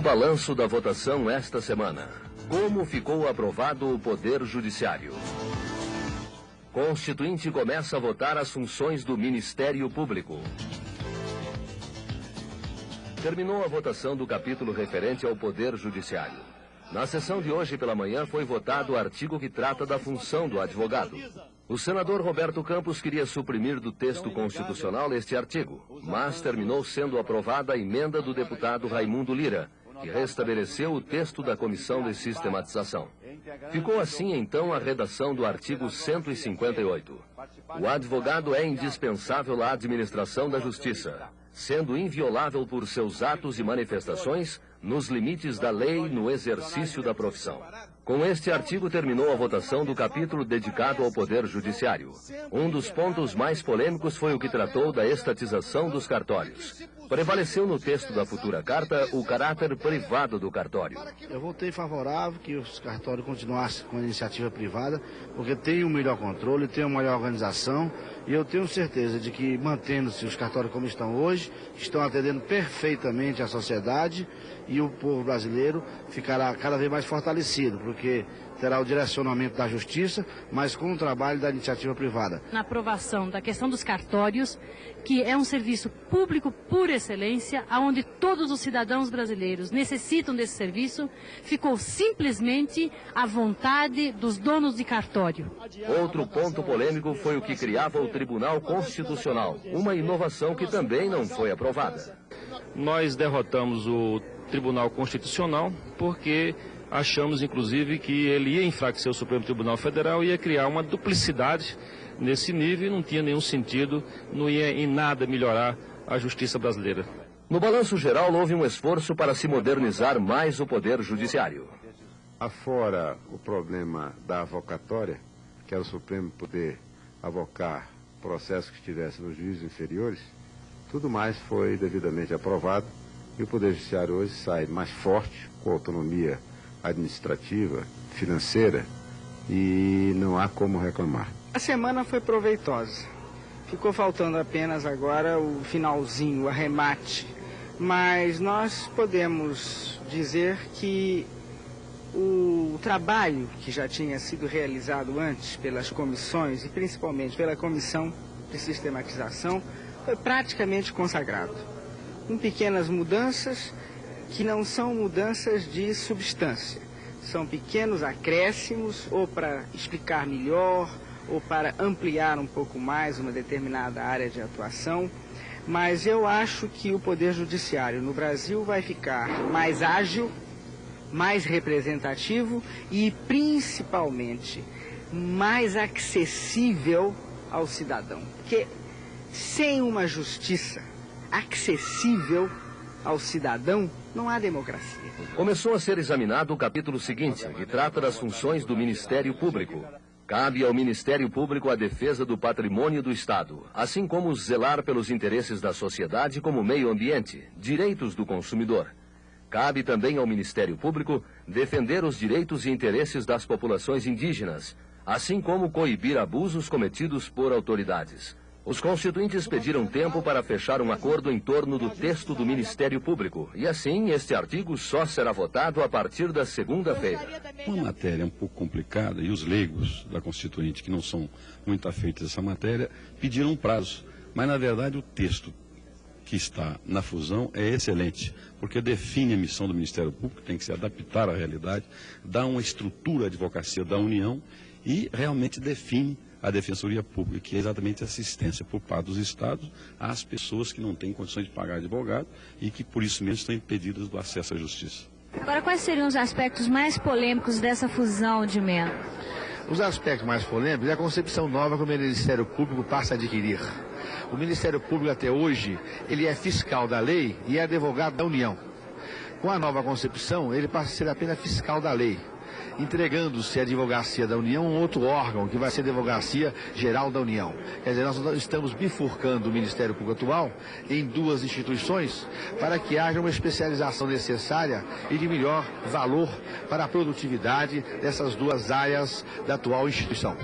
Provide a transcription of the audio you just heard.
balanço da votação esta semana. Como ficou aprovado o Poder Judiciário? Constituinte começa a votar as funções do Ministério Público. Terminou a votação do capítulo referente ao Poder Judiciário. Na sessão de hoje pela manhã foi votado o artigo que trata da função do advogado. O senador Roberto Campos queria suprimir do texto constitucional este artigo, mas terminou sendo aprovada a emenda do deputado Raimundo Lira, que restabeleceu o texto da Comissão de Sistematização. Ficou assim, então, a redação do artigo 158. O advogado é indispensável à administração da justiça, sendo inviolável por seus atos e manifestações nos limites da lei no exercício da profissão. Com este artigo terminou a votação do capítulo dedicado ao Poder Judiciário. Um dos pontos mais polêmicos foi o que tratou da estatização dos cartórios. Prevaleceu no texto da futura carta o caráter privado do cartório. Eu votei favorável que os cartórios continuassem com a iniciativa privada, porque tem um melhor controle, tem uma melhor organização, e eu tenho certeza de que, mantendo-se os cartórios como estão hoje, estão atendendo perfeitamente a sociedade, e o povo brasileiro ficará cada vez mais fortalecido, porque terá o direcionamento da justiça, mas com o trabalho da iniciativa privada. Na aprovação da questão dos cartórios, que é um serviço público por excelência, onde todos os cidadãos brasileiros necessitam desse serviço, ficou simplesmente à vontade dos donos de cartório. Outro ponto polêmico foi o que criava o Tribunal Constitucional, uma inovação que também não foi aprovada. Nós derrotamos o Tribunal Constitucional porque achamos, inclusive, que ele ia enfraquecer o Supremo Tribunal Federal e ia criar uma duplicidade nesse nível e não tinha nenhum sentido, não ia em nada melhorar a justiça brasileira. No balanço geral, houve um esforço para se modernizar mais o Poder Judiciário. Afora o problema da avocatória, que era o Supremo poder avocar processos que estivessem nos juízes inferiores, tudo mais foi devidamente aprovado e o Poder Judiciário hoje sai mais forte, com autonomia administrativa, financeira, e não há como reclamar. A semana foi proveitosa. Ficou faltando apenas agora o finalzinho, o arremate. Mas nós podemos dizer que o trabalho que já tinha sido realizado antes pelas comissões, e principalmente pela Comissão de Sistematização, foi praticamente consagrado. Com pequenas mudanças, que não são mudanças de substância. São pequenos acréscimos, ou para explicar melhor, ou para ampliar um pouco mais uma determinada área de atuação. Mas eu acho que o Poder Judiciário no Brasil vai ficar mais ágil, mais representativo e, principalmente, mais acessível ao cidadão. Porque sem uma justiça acessível ao cidadão, não há democracia. Começou a ser examinado o capítulo seguinte, que trata das funções do Ministério Público. Cabe ao Ministério Público a defesa do patrimônio do Estado, assim como zelar pelos interesses da sociedade como meio ambiente, direitos do consumidor. Cabe também ao Ministério Público defender os direitos e interesses das populações indígenas, assim como coibir abusos cometidos por autoridades. Os constituintes pediram tempo para fechar um acordo em torno do texto do Ministério Público, e assim este artigo só será votado a partir da segunda-feira. Uma matéria um pouco complicada, e os leigos da Constituinte, que não são muito afeitos a essa matéria, pediram um prazo. Mas, na verdade, o texto que está na fusão é excelente, porque define a missão do Ministério Público, tem que se adaptar à realidade, dá uma estrutura à advocacia da União e realmente define a Defensoria Pública, que é exatamente assistência por parte dos Estados às pessoas que não têm condições de pagar advogado e que por isso mesmo estão impedidas do acesso à justiça. Agora, quais seriam os aspectos mais polêmicos dessa fusão de emendas? Os aspectos mais polêmicos é a concepção nova que o Ministério Público passa a adquirir. O Ministério Público até hoje, ele é fiscal da lei e é advogado da União. Com a nova concepção, ele passa a ser apenas fiscal da lei, entregando-se à advocacia da União um outro órgão, que vai ser a Advocacia Geral da União. Quer dizer, nós estamos bifurcando o Ministério Público atual em duas instituições para que haja uma especialização necessária e de melhor valor para a produtividade dessas duas áreas da atual instituição.